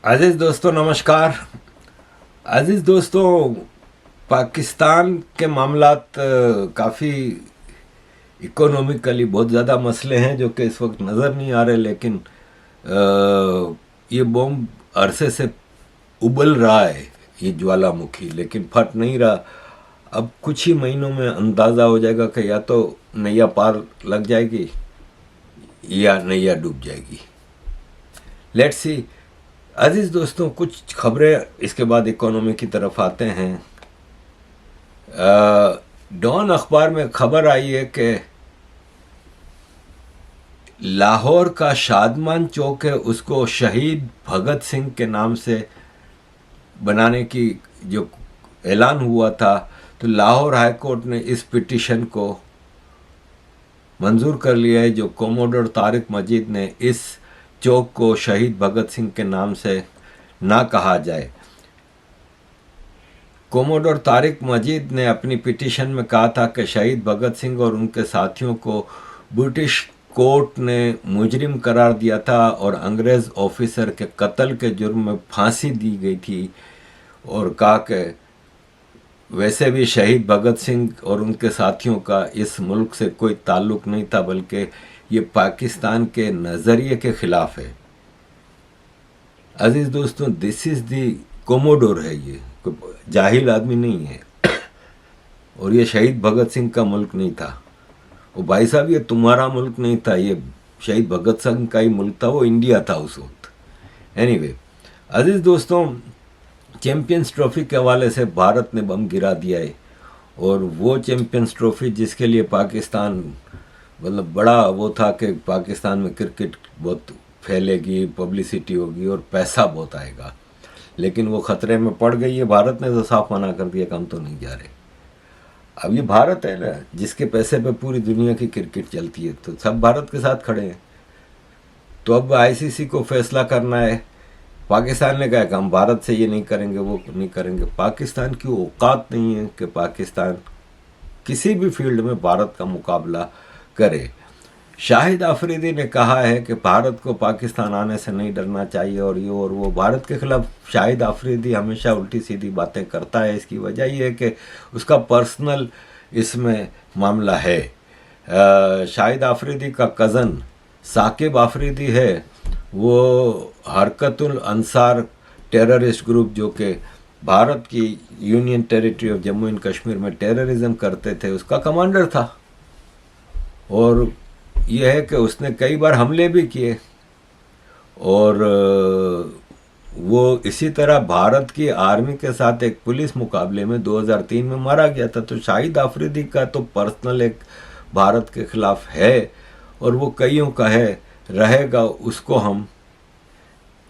अजीज़ दोस्तों नमस्कार। अजीज़ दोस्तों, पाकिस्तान के मामलात काफ़ी इकोनॉमिकली बहुत ज़्यादा मसले हैं जो कि इस वक्त नज़र नहीं आ रहे, लेकिन ये बॉम्ब अरसे से उबल रहा है, ये ज्वालामुखी, लेकिन फट नहीं रहा। अब कुछ ही महीनों में अंदाज़ा हो जाएगा कि या तो नैया पार लग जाएगी या नैया डूब जाएगी। Let's see. अजीज़ दोस्तों, कुछ खबरें, इसके बाद इकोनॉमी की तरफ आते हैं। डॉन अखबार में खबर आई है कि लाहौर का शादमान चौक है, उसको शहीद भगत सिंह के नाम से बनाने की जो ऐलान हुआ था, तो लाहौर हाई कोर्ट ने इस पिटीशन को मंजूर कर लिया है, जो कोमोडोर तारिक मजीद ने इस चौक को शहीद भगत सिंह के नाम से ना कहा जाए। कोमोडोर तारिक मजीद ने अपनी पिटीशन में कहा था कि शहीद भगत सिंह और उनके साथियों को ब्रिटिश कोर्ट ने मुजरिम करार दिया था और अंग्रेज़ ऑफिसर के कत्ल के जुर्म में फांसी दी गई थी, और कहा कि वैसे भी शहीद भगत सिंह और उनके साथियों का इस मुल्क से कोई ताल्लुक़ नहीं था, बल्कि ये पाकिस्तान के नज़रिए के ख़िलाफ़ है। अजीज़ दोस्तों, दिस इज़ दी कोमोडोर है, ये कोई जाहिल आदमी नहीं है, और ये शहीद भगत सिंह का मुल्क नहीं था। वो भाई साहब, ये तुम्हारा मुल्क नहीं था, ये शहीद भगत सिंह का ही मुल्क था, वो इंडिया था उस वक्त। एनीवे, अजीज़ दोस्तों, चैम्पियंस ट्रॉफ़ी के हवाले से भारत ने बम गिरा दिया है, और वो चैम्पियंस ट्रॉफ़ी जिसके लिए पाकिस्तान मतलब बड़ा वो था कि पाकिस्तान में क्रिकेट बहुत फैलेगी, पब्लिसिटी होगी और पैसा बहुत आएगा, लेकिन वो ख़तरे में पड़ गई है। भारत ने तो साफ मना कर दिया कि हम तो नहीं जा रहे। अब ये भारत है ना, जिसके पैसे पे पूरी दुनिया की क्रिकेट चलती है, तो सब भारत के साथ खड़े हैं। तो अब आईसीसी को फैसला करना है। पाकिस्तान ने कहा कि हम भारत से ये नहीं करेंगे, वो नहीं करेंगे। पाकिस्तान की औकात नहीं है कि पाकिस्तान किसी भी फील्ड में भारत का मुकाबला करे। शाहिद आफरीदी ने कहा है कि भारत को पाकिस्तान आने से नहीं डरना चाहिए, और ये और वो। भारत के खिलाफ शाहिद आफरीदी हमेशा उल्टी सीधी बातें करता है। इसकी वजह ये है कि उसका पर्सनल इसमें मामला है। शाहिद आफरीदी का कज़न साकिब आफरीदी है, वो हरकतुल अंसार टेररिस्ट ग्रुप, जो कि भारत की union territory of Jammu and Kashmir में टेररिज्म करते थे, उसका कमांडर था। और यह है कि उसने कई बार हमले भी किए, और वो इसी तरह भारत की आर्मी के साथ एक पुलिस मुकाबले में 2003 में मारा गया था। तो शाहिद आफरीदी का तो पर्सनल एक भारत के खिलाफ है, और वो कईयों का है, रहेगा, उसको हम।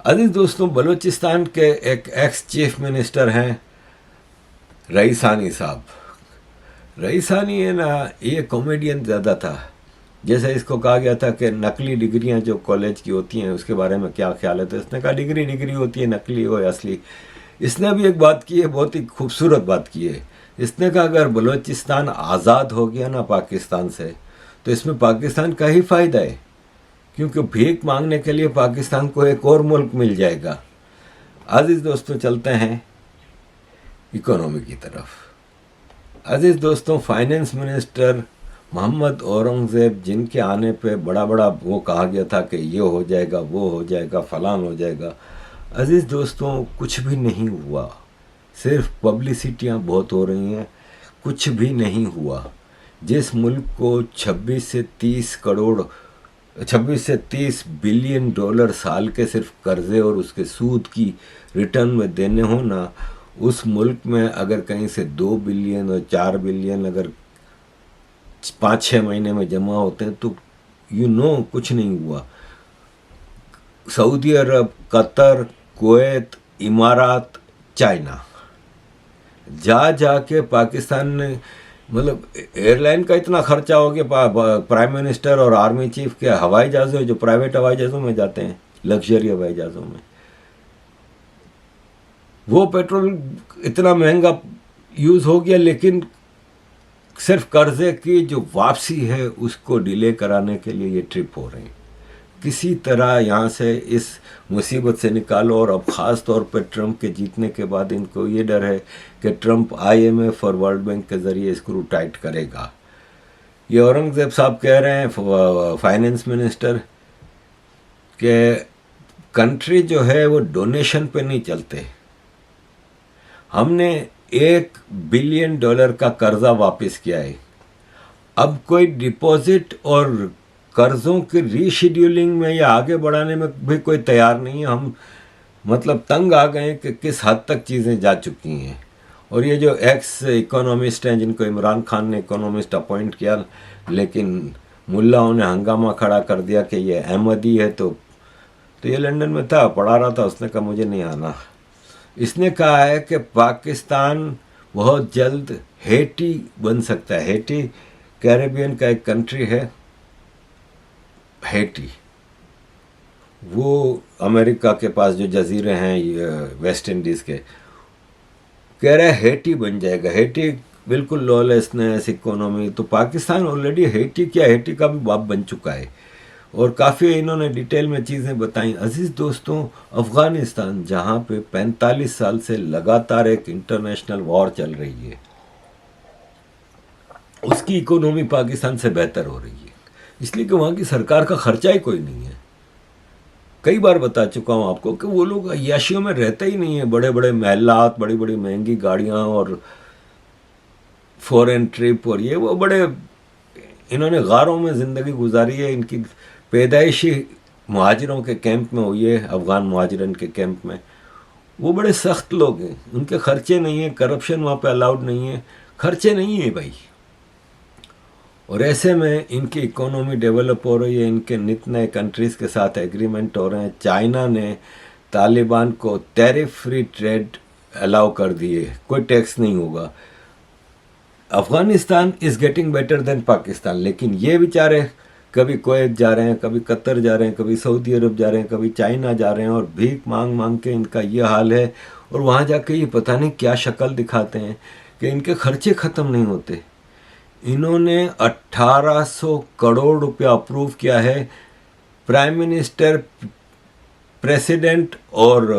अजीज दोस्तों, बलूचिस्तान के एक एक्स चीफ मिनिस्टर हैं रईसानी साहब। रईसानी है ना, ये कॉमेडियन ज़्यादा था। जैसे इसको कहा गया था कि नकली डिग्रियां जो कॉलेज की होती हैं उसके बारे में क्या ख्याल है, तो इसने कहा डिग्री होती है, नकली हो या असली। इसने भी एक बात की है, बहुत ही खूबसूरत बात की है। इसने कहा अगर बलूचिस्तान आज़ाद हो गया ना पाकिस्तान से, तो इसमें पाकिस्तान का ही फ़ायदा है, क्योंकि भीख मांगने के लिए पाकिस्तान को एक और मुल्क मिल जाएगा। अजीज़ दोस्तों, चलते हैं इकोनॉमी की तरफ। अजीज़ दोस्तों, फाइनेंस मिनिस्टर मोहम्मद औरंगज़ेब, जिनके आने पे बड़ा वो कहा गया था कि ये हो जाएगा, वो हो जाएगा, फलान हो जाएगा। अजीज़ दोस्तों, कुछ भी नहीं हुआ, सिर्फ पब्लिसिटियाँ बहुत हो रही हैं, कुछ भी नहीं हुआ। जिस मुल्क को 26 से 30 बिलियन डॉलर साल के सिर्फ कर्जे और उसके सूद की रिटर्न में देने हो ना, उस मुल्क में अगर कहीं से 2 बिलियन और 4 बिलियन अगर 5-6 महीने में जमा होते हैं, तो कुछ नहीं हुआ। सऊदी अरब, कतर, कुवैत, इमारात, चाइना जाके पाकिस्तान ने, मतलब एयरलाइन का इतना खर्चा हो गया, प्राइम मिनिस्टर और आर्मी चीफ के हवाई जहाज़ों, जो प्राइवेट हवाई जहाज़ों में जाते हैं, लग्जरी हवाई जहाज़ों में, वो पेट्रोल इतना महंगा यूज़ हो गया, लेकिन सिर्फ कर्जे की जो वापसी है उसको डिले कराने के लिए ये ट्रिप हो रही है। किसी तरह यहाँ से इस मुसीबत से निकालो। और अब ख़ास तौर पर ट्रंप के जीतने के बाद इनको ये डर है कि ट्रंप IMF और वर्ल्ड बैंक के ज़रिए स्क्रू टाइट करेगा। ये औरंगज़ेब साहब कह रहे हैं, फाइनेंस मिनिस्टर, कि कंट्री जो है वो डोनेशन पे नहीं चलते। हमने $1 बिलियन का कर्जा वापस किया है। अब कोई डिपॉजिट और कर्जों की रीशेड्यूलिंग में या आगे बढ़ाने में भी कोई तैयार नहीं है। हम मतलब तंग आ गए कि किस हद तक चीज़ें जा चुकी हैं। और ये जो एक्स इकोनॉमिस्ट हैं, जिनको इमरान खान ने इकोनॉमिस्ट अपॉइंट किया, लेकिन मुल्लाओं ने हंगामा खड़ा कर दिया कि ये अहमदी है, तो ये लंदन में था, पढ़ा रहा था, उसने कहा मुझे नहीं आना। इसने कहा है कि पाकिस्तान बहुत जल्द हेटी बन सकता है। हेटी कैरेबियन का एक कंट्री है, हेटी। वो अमेरिका के पास जो जजीरे हैं वेस्ट इंडीज़ के, कह रहा है हेटी बन जाएगा। हेटी बिल्कुल लॉलेसनेस इकोनॉमी। तो पाकिस्तान ऑलरेडी हेटी क्या, हेटी का भी बाप बन चुका है। और काफ़ी इन्होंने डिटेल में चीज़ें बताई। अजीज़ दोस्तों, अफ़गानिस्तान जहाँ पे 45 साल से लगातार एक इंटरनेशनल वॉर चल रही है, उसकी इकोनॉमी पाकिस्तान से बेहतर हो रही है, इसलिए कि वहाँ की सरकार का खर्चा ही कोई नहीं है। कई बार बता चुका हूँ आपको कि वो लोग अय्याशियों में रहते ही नहीं है। बड़े बड़े महलात, बड़ी बड़ी महंगी गाड़ियाँ और फॉरेन ट्रिप और ये वो, बड़े इन्होंने गारों में ज़िंदगी गुजारी है। इनकी पैदाइशी मुहाजिरों के कैंप में हुई है, अफ़गान मुहाजिरन के कैंप में। वो बड़े सख्त लोग हैं, उनके खर्चे नहीं हैं, करप्शन वहाँ पे अलाउड नहीं है, खर्चे नहीं है भाई। और ऐसे में इनकी इकोनॉमी डेवलप हो रही है, इनके नित नए कंट्रीज़ के साथ एग्रीमेंट हो रहे हैं। चाइना ने तालिबान को टैरिफ फ्री ट्रेड अलाउ कर दिए, कोई टैक्स नहीं होगा। Afghanistan is getting better than Pakistan. लेकिन ये बेचारे कभी कुवैत जा रहे हैं, कभी कतर जा रहे हैं, कभी सऊदी अरब जा रहे हैं, कभी चाइना जा रहे हैं, और भीख मांग मांग के इनका ये हाल है। और वहाँ जाके ये पता नहीं क्या शक्ल दिखाते हैं कि इनके खर्चे ख़त्म नहीं होते। इन्होंने 1800 करोड़ रुपया अप्रूव किया है प्राइम मिनिस्टर, प्रेसिडेंट और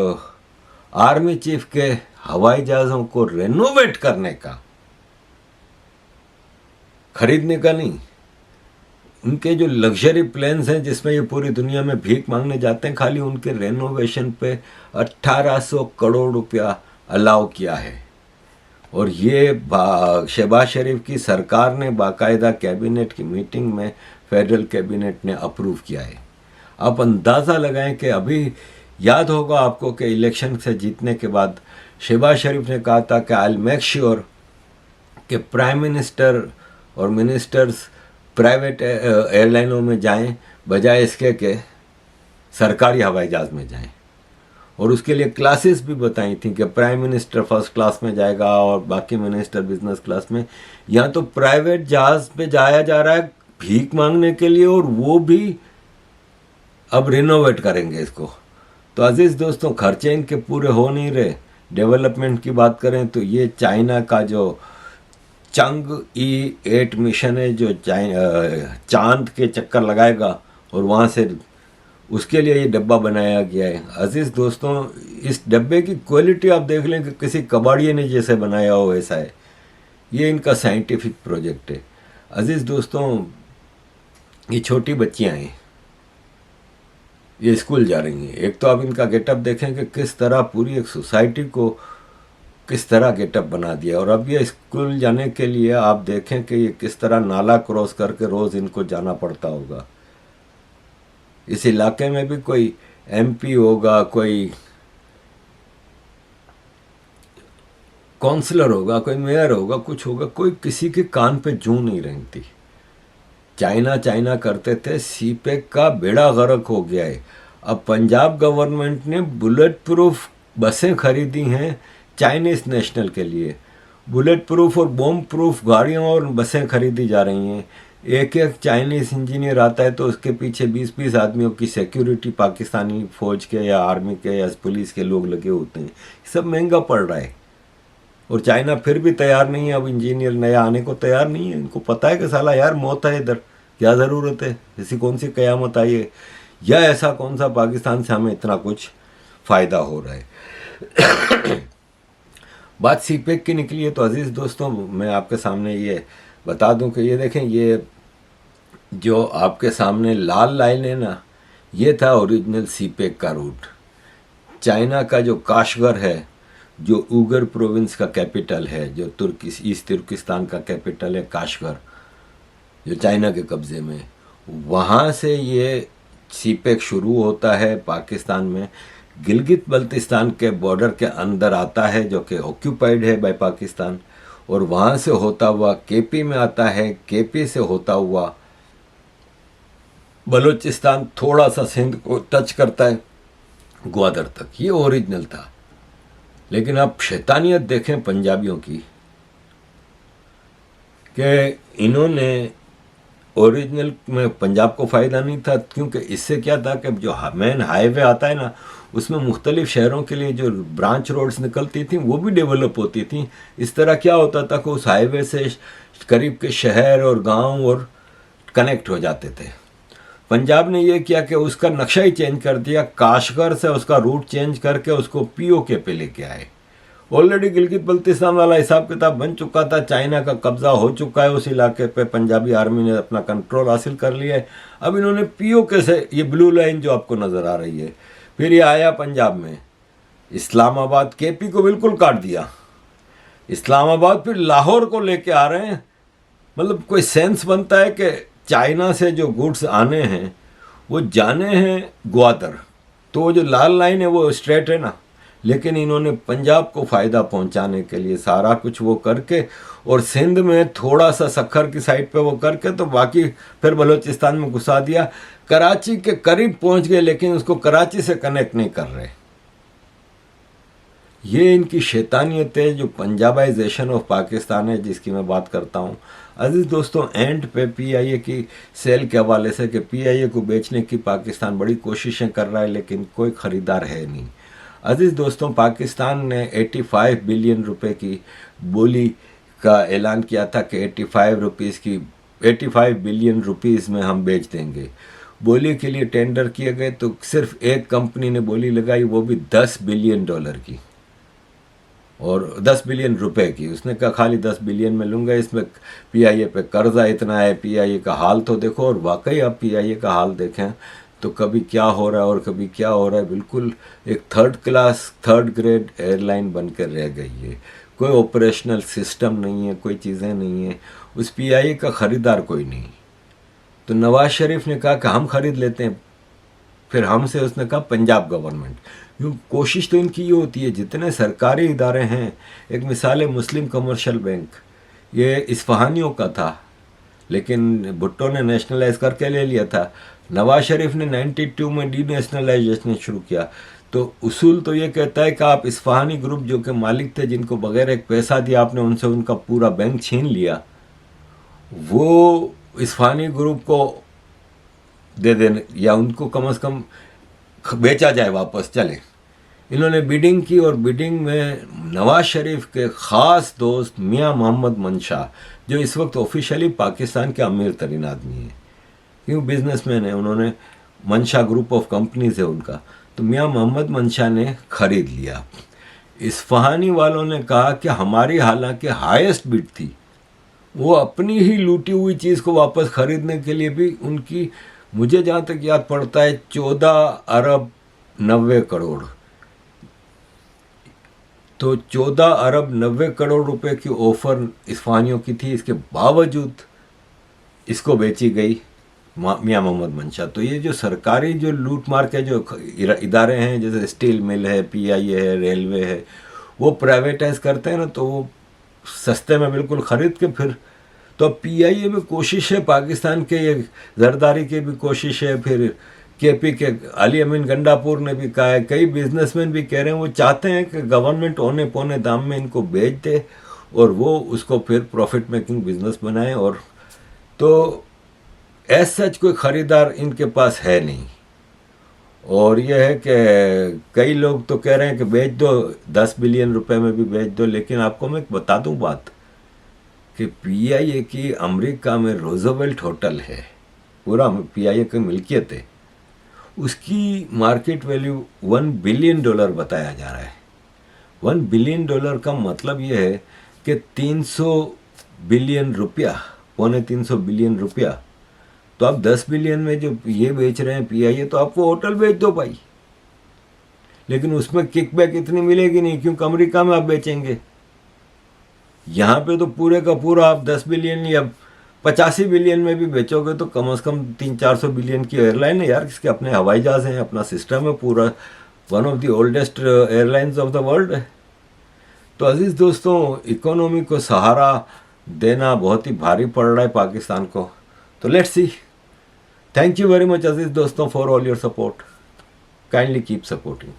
आर्मी चीफ के हवाई जहाज़ों को रेनोवेट करने का, खरीदने का नहीं। उनके जो लग्जरी प्लेन्स हैं जिसमें ये पूरी दुनिया में भीख मांगने जाते हैं, खाली उनके रेनोवेशन पे 1800 करोड़ रुपया अलाउ किया है। और ये शहबाज शरीफ की सरकार ने बाकायदा कैबिनेट की मीटिंग में, फेडरल कैबिनेट ने अप्रूव किया है। आप अंदाज़ा लगाएं कि अभी याद होगा आपको कि इलेक्शन से जीतने के बाद शहबाज शरीफ ने कहा था कि आई विल मेक श्योर कि प्राइम मिनिस्टर और मिनिस्टर्स प्राइवेट एयरलाइनों में जाएं बजाय इसके कि सरकारी हवाई जहाज़ में जाएं। और उसके लिए क्लासेस भी बताई थी कि प्राइम मिनिस्टर फर्स्ट क्लास में जाएगा और बाकी मिनिस्टर बिजनेस क्लास में। यहाँ तो प्राइवेट जहाज़ पे जाया जा रहा है भीख मांगने के लिए, और वो भी अब रिनोवेट करेंगे इसको। तो अजीज़ दोस्तों, खर्चे इनके पूरे हो नहीं रहे। डेवलपमेंट की बात करें तो ये चाइना का जो Chang'e 8 मिशन है, जो चांद के चक्कर लगाएगा और वहाँ से, उसके लिए ये डब्बा बनाया गया है। अजीज़ दोस्तों, इस डब्बे की क्वालिटी आप देख लें कि किसी कबाड़िए ने जैसे बनाया हो ऐसा है। ये इनका साइंटिफिक प्रोजेक्ट है। अजीज़ दोस्तों, ये छोटी बच्चियाँ हैं, ये स्कूल जा रही हैं। एक तो आप इनका गेटअप देखें कि किस तरह पूरी एक सोसाइटी को किस तरह गेटअप बना दिया। और अब ये स्कूल जाने के लिए आप देखें कि ये किस तरह नाला क्रॉस करके रोज़ इनको जाना पड़ता होगा। इस इलाके में भी कोई MP होगा, कोई काउंसलर होगा, कोई मेयर होगा, कुछ होगा, कोई किसी के कान पे जूं नहीं रेंगती। चाइना चाइना करते थे, सीपेक का बेड़ा गर्क हो गया है। अब पंजाब गवर्नमेंट ने बुलेट प्रूफ बसें खरीदी हैं चाइनीज़ नेशनल के लिए। बुलेट प्रूफ और बॉम्ब प्रूफ गाड़ियाँ और बसें खरीदी जा रही हैं। एक एक चाइनीज़ इंजीनियर आता है तो उसके पीछे 20-20 आदमियों की सिक्योरिटी पाकिस्तानी फ़ौज के या आर्मी के या पुलिस के लोग लगे होते हैं। सब महंगा पड़ रहा है और चाइना फिर भी तैयार नहीं है। अब इंजीनियर नया आने को तैयार नहीं है। इनको पता है कि साला यार मौत है इधर, क्या ज़रूरत है, ऐसी कौन सी क़यामत आई है। या ऐसा कौन सा पाकिस्तान से हमें इतना कुछ फ़ायदा हो रहा है। बात सीपेक की निकली है तो अजीज़ दोस्तों, मैं आपके सामने ये बता दूं कि ये देखें, ये जो आपके सामने लाल लाइन है ना, ये था ओरिजिनल सीपेक का रूट। चाइना का जो काशगर है, जो उगर प्रोविंस का कैपिटल है, जो ईस्ट तुर्किस्तान का कैपिटल है काशगर, जो चाइना के कब्ज़े में, वहाँ से ये सीपेक शुरू होता है पाकिस्तान में, गिलगित बल्तिस्तान के बॉर्डर के अंदर आता है जो कि ऑक्यूपाइड है बाय पाकिस्तान, और वहाँ से होता हुआ केपी में आता है, केपी से होता हुआ बलूचिस्तान, थोड़ा सा सिंध को टच करता है, ग्वादर तक। ये ओरिजिनल था। लेकिन आप शैतानियत देखें पंजाबियों की, कि इन्होंने ओरिजिनल में पंजाब को फ़ायदा नहीं था, क्योंकि इससे क्या था कि जो मेन हाईवे आता है ना, उसमें मुख्तलिफ शहरों के लिए जो ब्रांच रोड्स निकलती थी वो भी डेवलप होती थी। इस तरह क्या होता था कि उस हाईवे से करीब के शहर और गांव और कनेक्ट हो जाते थे। पंजाब ने ये किया कि उसका नक्शा ही चेंज कर दिया, काशगर से उसका रूट चेंज करके उसको पीओके पे लेके आए। ऑलरेडी गिलगित बल्तिस्तान वाला हिसाब किताब बन चुका था, चाइना का कब्जा हो चुका है उस इलाके पे, पंजाबी आर्मी ने अपना कंट्रोल हासिल कर लिया है। अब इन्होंने पीओके से, ये ब्लू लाइन जो आपको नज़र आ रही है, फिर ये आया पंजाब में इस्लामाबाद, केपी को बिल्कुल काट दिया, इस्लामाबाद, फिर लाहौर को लेके आ रहे हैं। मतलब कोई सेंस बनता है कि चाइना से जो गुड्स आने हैं वो जाने हैं ग्वादर, तो वो जो लाल लाइन है वो स्ट्रेट है ना, लेकिन इन्होंने पंजाब को फ़ायदा पहुंचाने के लिए सारा कुछ वो करके, और सिंध में थोड़ा सा सखर की साइड पे वो करके, तो बाकी फिर बलूचिस्तान में घुसा दिया। कराची के करीब पहुंच गए, लेकिन उसको कराची से कनेक्ट नहीं कर रहे। ये इनकी शैतानियत है, जो पंजाबाइजेशन ऑफ पाकिस्तान है, जिसकी मैं बात करता हूँ। अजीज़ दोस्तों, एंड पे पीआईए की सेल के हवाले से, कि पीआईए को बेचने की पाकिस्तान बड़ी कोशिशें कर रहा है, लेकिन कोई ख़रीदार है नहीं। अजीज़ दोस्तों, पाकिस्तान ने 85 बिलियन रुपए की बोली का ऐलान किया था कि 85 बिलियन रुपीज़ में हम बेच देंगे। बोली के लिए टेंडर किए गए तो सिर्फ एक कंपनी ने बोली लगाई, वो भी $10 बिलियन की, और 10 बिलियन रुपए की। उसने कहा खाली 10 बिलियन में लूँगा, इसमें पीआईए पे कर्जा इतना है, पीआईए का हाल तो देखो। और वाकई आप पीआईए का हाल देखें तो कभी क्या हो रहा है और कभी क्या हो रहा है, बिल्कुल एक थर्ड ग्रेड एयरलाइन बनकर रह गई है। कोई ऑपरेशनल सिस्टम नहीं है, कोई चीज़ें नहीं है, उस पीआईए का ख़रीदार कोई नहीं। तो नवाज शरीफ ने कहा कि हम ख़रीद लेते हैं, फिर हमसे उसने कहा पंजाब गवर्नमेंट। यूँ कोशिश तो इनकी ये होती है, जितने सरकारी इदारे हैं, एक मिसाल है मुस्लिम कमर्शियल बैंक, ये इस्फहानियों का था, लेकिन भुट्टो ने नेशनलाइज करके ले लिया था। नवाज शरीफ ने 92 में डी नेशनलाइजेशन शुरू किया। तो उसूल तो ये कहता है कि आप इस्फहानी ग्रुप जो के मालिक थे, जिनको बगैर एक पैसा दिया आपने उनसे उनका पूरा बैंक छीन लिया, वो इस्फहानी ग्रुप को दे देने, या उनको कम से कम बेचा जाए, वापस चले। इन्होंने बिडिंग की, और बिडिंग में नवाज शरीफ के ख़ास दोस्त मियां मोहम्मद मंशा, जो इस वक्त ऑफिशियली पाकिस्तान के अमीर तरीन आदमी हैं, क्यों बिजनेसमैन है, उन्होंने मंशा ग्रुप ऑफ कंपनीज है उनका, तो मियां मोहम्मद मंशा ने खरीद लिया। इस्फहानी वालों ने कहा कि हमारी हालांकि हाईएस्ट बिड थी, वो अपनी ही लूटी हुई चीज़ को वापस खरीदने के लिए भी उनकी, मुझे जहाँ तक याद पड़ता है 14 अरब 90 करोड़, तो 14 अरब 90 करोड़ रुपए की ऑफर इस्फहानियों की थी। इसके बावजूद इसको बेची गई मियां मोहम्मद मंशा। तो ये जो सरकारी जो लूट मार के जो इदारे हैं, जैसे स्टील मिल है, पीआईए है, रेलवे है, वो प्राइवेटाइज करते हैं ना, तो वो सस्ते में बिल्कुल ख़रीद के फिर, तो पीआईए में कोशिश है, पाकिस्तान के ये जरदारी की भी कोशिश है, फिर केपी के अली अमीन गंडापुर ने भी कहा है, कई बिजनेसमैन भी कह रहे हैं, वो चाहते हैं कि गवर्नमेंट औने पौने दाम में इनको बेच दे और वो उसको फिर प्रॉफिट मेकिंग बिजनेस बनाए। और तो एज सच कोई ख़रीदार इनके पास है नहीं। और यह है कि कई लोग तो कह रहे हैं कि बेच दो, 10 बिलियन रुपए में भी बेच दो। लेकिन आपको मैं बता दूं बात, कि पीआईए की अमेरिका में रोजवेल्ट होटल है, पूरा पीआईए की मिल्कियत है, उसकी मार्केट वैल्यू $1 बिलियन बताया जा रहा है। $1 बिलियन का मतलब ये है कि 300 बिलियन रुपया, $250 बिलियन रुपया। तो आप 10 बिलियन में जो ये बेच रहे हैं पीआईए, तो आप वो होटल बेच दो भाई, लेकिन उसमें किकबैक इतनी मिलेगी नहीं, क्योंकि अमेरिका में आप बेचेंगे। यहाँ पे तो पूरे का पूरा आप 10 बिलियन या 85 बिलियन में भी बेचोगे तो कम से कम 300-400 बिलियन की एयरलाइन है यार, इसके अपने हवाई जहाज हैं, अपना सिस्टम है पूरा, one of the oldest airlines of the world है। तो अजीज दोस्तों, इकोनॉमी को सहारा देना बहुत ही भारी पड़ रहा है पाकिस्तान को। तो let's see. Thank you very much अजीज दोस्तों for all your support. Kindly keep supporting.